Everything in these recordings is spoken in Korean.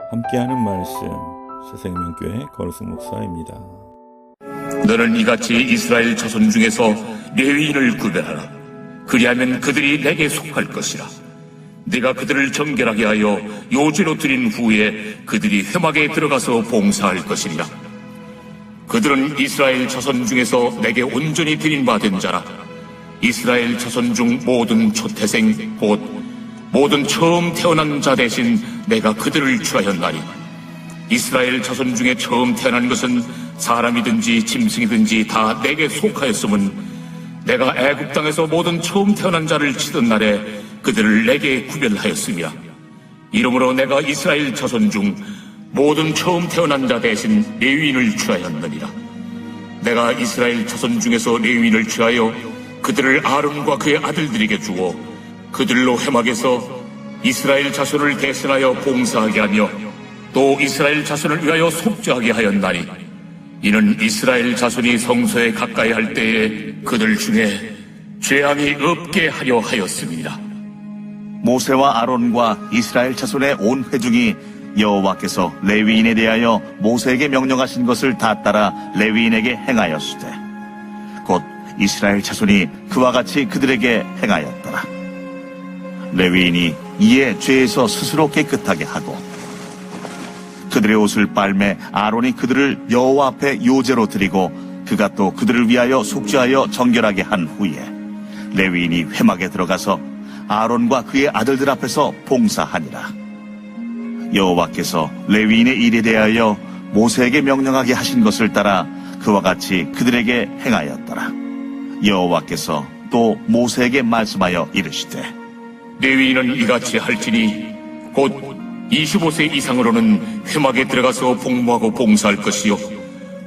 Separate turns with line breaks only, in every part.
함께하는 말씀 새생명교회 거룩승 목사입니다.
너는 이같이 이스라엘 자손 중에서 레위인을 구별하라. 그리하면 그들이 내게 속할 것이라. 네가 그들을 정결하게 하여 요제로 드린 후에 그들이 회막에 들어가서 봉사할 것이니라. 그들은 이스라엘 자손 중에서 내게 온전히 드린 바 된 자라. 이스라엘 자손 중 모든 초태생 곧 모든 처음 태어난 자 대신 내가 그들을 취하였나니, 이스라엘 자손 중에 처음 태어난 것은 사람이든지 짐승이든지 다 내게 속하였음은 내가 애굽 땅에서 모든 처음 태어난 자를 치던 날에 그들을 내게 구별하였음이라. 이러므로 내가 이스라엘 자손 중 모든 처음 태어난 자 대신 레위인을 취하였느니라. 내가 이스라엘 자손 중에서 레위인을 취하여 그들을 아론과 그의 아들들에게 주어 그들로 회막에서 이스라엘 자손을 대신하여 봉사하게 하며 또 이스라엘 자손을 위하여 속죄하게 하였나니, 이는 이스라엘 자손이 성소에 가까이 할 때에 그들 중에 죄함이 없게 하려 하였습니다.
모세와 아론과 이스라엘 자손의 온 회중이 여호와께서 레위인에 대하여 모세에게 명령하신 것을 다 따라 레위인에게 행하였으되 곧 이스라엘 자손이 그와 같이 그들에게 행하였더라. 레위인이 이에 죄에서 스스로 깨끗하게 하고 그들의 옷을 빨매 아론이 그들을 여호와 앞에 요제로 드리고 그가 또 그들을 위하여 속죄하여 정결하게 한 후에 레위인이 회막에 들어가서 아론과 그의 아들들 앞에서 봉사하니라. 여호와께서 레위인의 일에 대하여 모세에게 명령하게 하신 것을 따라 그와 같이 그들에게 행하였더라. 여호와께서 또 모세에게 말씀하여 이르시되,
레위인은 이같이 할지니 곧 25세 이상으로는 회막에 들어가서 복무하고 봉사할 것이요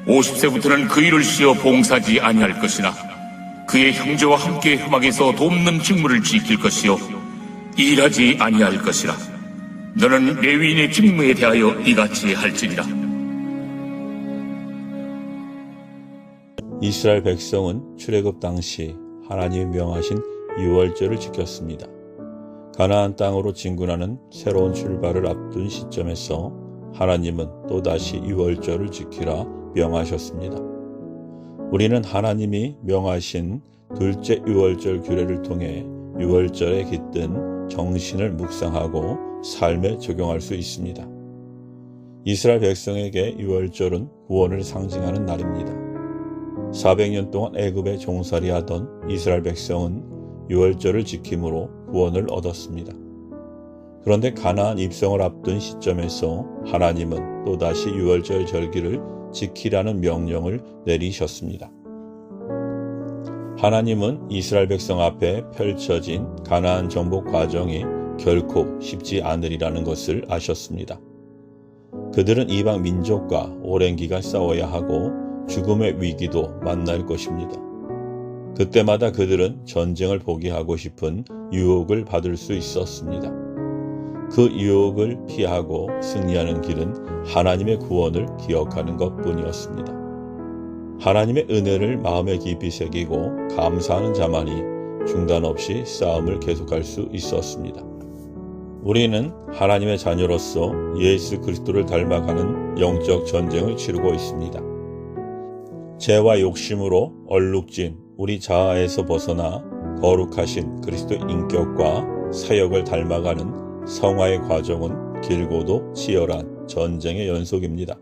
50세부터는 그 일을 쉬어 봉사하지 아니할 것이나 그의 형제와 함께 회막에서 돕는 직무를 지킬 것이요 일하지 아니할 것이라. 너는 레위인의 직무에 대하여 이같이 할지니라.
이스라엘 백성은 출애굽 당시 하나님이 명하신 유월절을 지켰습니다. 가나안 땅으로 진군하는 새로운 출발을 앞둔 시점에서 하나님은 또다시 유월절을 지키라 명하셨습니다. 우리는 하나님이 명하신 둘째 유월절 규례를 통해 유월절에 깃든 정신을 묵상하고 삶에 적용할 수 있습니다. 이스라엘 백성에게 유월절은 구원을 상징하는 날입니다. 400년 동안 애굽에 종살이하던 이스라엘 백성은 유월절을 지킴으로 구원을 얻었습니다. 그런데 가나안 입성을 앞둔 시점에서 하나님은 또다시 유월절 절기를 지키라는 명령을 내리셨습니다. 하나님은 이스라엘 백성 앞에 펼쳐진 가나안 정복 과정이 결코 쉽지 않으리라는 것을 아셨습니다. 그들은 이방 민족과 오랜 기간 싸워야 하고 죽음의 위기도 만날 것입니다. 그때마다 그들은 전쟁을 포기하고 싶은 유혹을 받을 수 있었습니다. 그 유혹을 피하고 승리하는 길은 하나님의 구원을 기억하는 것뿐이었습니다. 하나님의 은혜를 마음에 깊이 새기고 감사하는 자만이 중단 없이 싸움을 계속할 수 있었습니다. 우리는 하나님의 자녀로서 예수 그리스도를 닮아가는 영적 전쟁을 치르고 있습니다. 죄와 욕심으로 얼룩진 우리 자아에서 벗어나 거룩하신 그리스도의 인격과 사역을 닮아가는 성화의 과정은 길고도 치열한 전쟁의 연속입니다.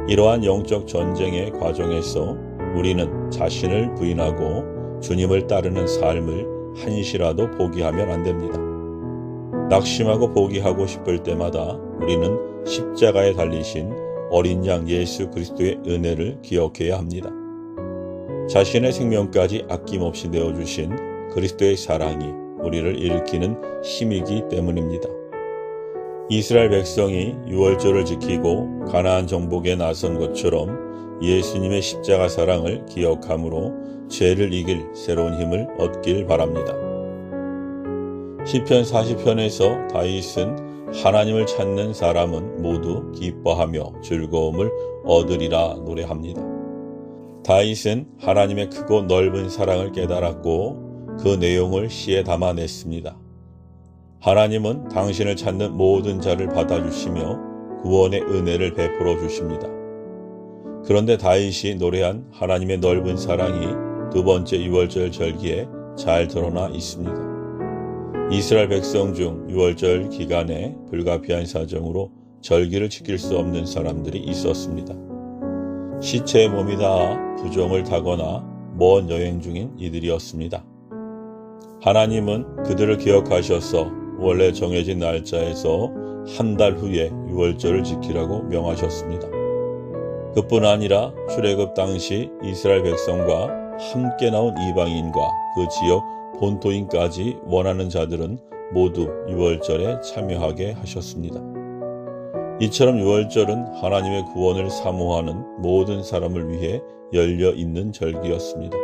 이러한 영적 전쟁의 과정에서 우리는 자신을 부인하고 주님을 따르는 삶을 한시라도 포기하면 안 됩니다. 낙심하고 포기하고 싶을 때마다 우리는 십자가에 달리신 어린 양 예수 그리스도의 은혜를 기억해야 합니다. 자신의 생명까지 아낌없이 내어주신 그리스도의 사랑이 우리를 일으키는 힘이기 때문입니다. 이스라엘 백성이 유월절을 지키고 가나안 정복에 나선 것처럼 예수님의 십자가 사랑을 기억함으로 죄를 이길 새로운 힘을 얻길 바랍니다. 시편 40편에서 다윗은 하나님을 찾는 사람은 모두 기뻐하며 즐거움을 얻으리라 노래합니다. 다윗은 하나님의 크고 넓은 사랑을 깨달았고 그 내용을 시에 담아냈습니다. 하나님은 당신을 찾는 모든 자를 받아주시며 구원의 은혜를 베풀어 주십니다. 그런데 다윗이 노래한 하나님의 넓은 사랑이 두 번째 유월절 절기에 잘 드러나 있습니다. 이스라엘 백성 중 유월절 기간에 불가피한 사정으로 절기를 지킬 수 없는 사람들이 있었습니다. 시체의 몸이 닿아 부종을 타거나 먼 여행 중인 이들이었습니다. 하나님은 그들을 기억하셔서 원래 정해진 날짜에서 한 달 후에 유월절을 지키라고 명하셨습니다. 그뿐 아니라 출애굽 당시 이스라엘 백성과 함께 나온 이방인과 그 지역 본토인까지 원하는 자들은 모두 유월절에 참여하게 하셨습니다. 이처럼 유월절은 하나님의 구원을 사모하는 모든 사람을 위해 열려 있는 절기였습니다.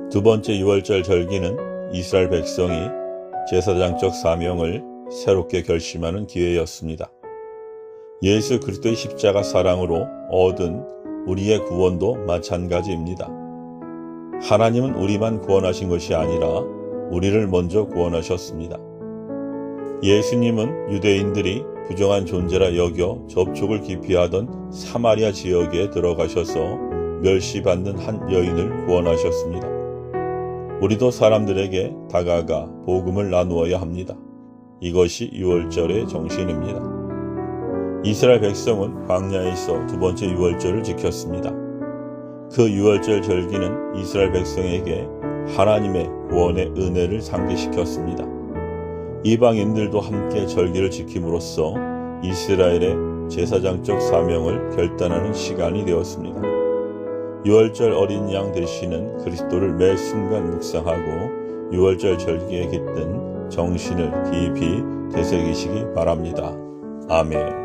두 번째 유월절 절기는 이스라엘 백성이 제사장적 사명을 새롭게 결심하는 기회였습니다. 예수 그리스도의 십자가 사랑으로 얻은 우리의 구원도 마찬가지입니다. 하나님은 우리만 구원하신 것이 아니라 우리를 먼저 구원하셨습니다. 예수님은 유대인들이 부정한 존재라 여겨 접촉을 기피하던 사마리아 지역에 들어가셔서 멸시받는 한 여인을 구원하셨습니다. 우리도 사람들에게 다가가 복음을 나누어야 합니다. 이것이 유월절의 정신입니다. 이스라엘 백성은 광야에서 두 번째 유월절을 지켰습니다. 그 유월절 절기는 이스라엘 백성에게 하나님의 구원의 은혜를 상기시켰습니다. 이방인들도 함께 절기를 지킴으로써 이스라엘의 제사장적 사명을 결단하는 시간이 되었습니다. 유월절 어린 양 되시는 그리스도를 매 순간 묵상하고 유월절 절기에 깃든 정신을 깊이 되새기시기 바랍니다. 아멘.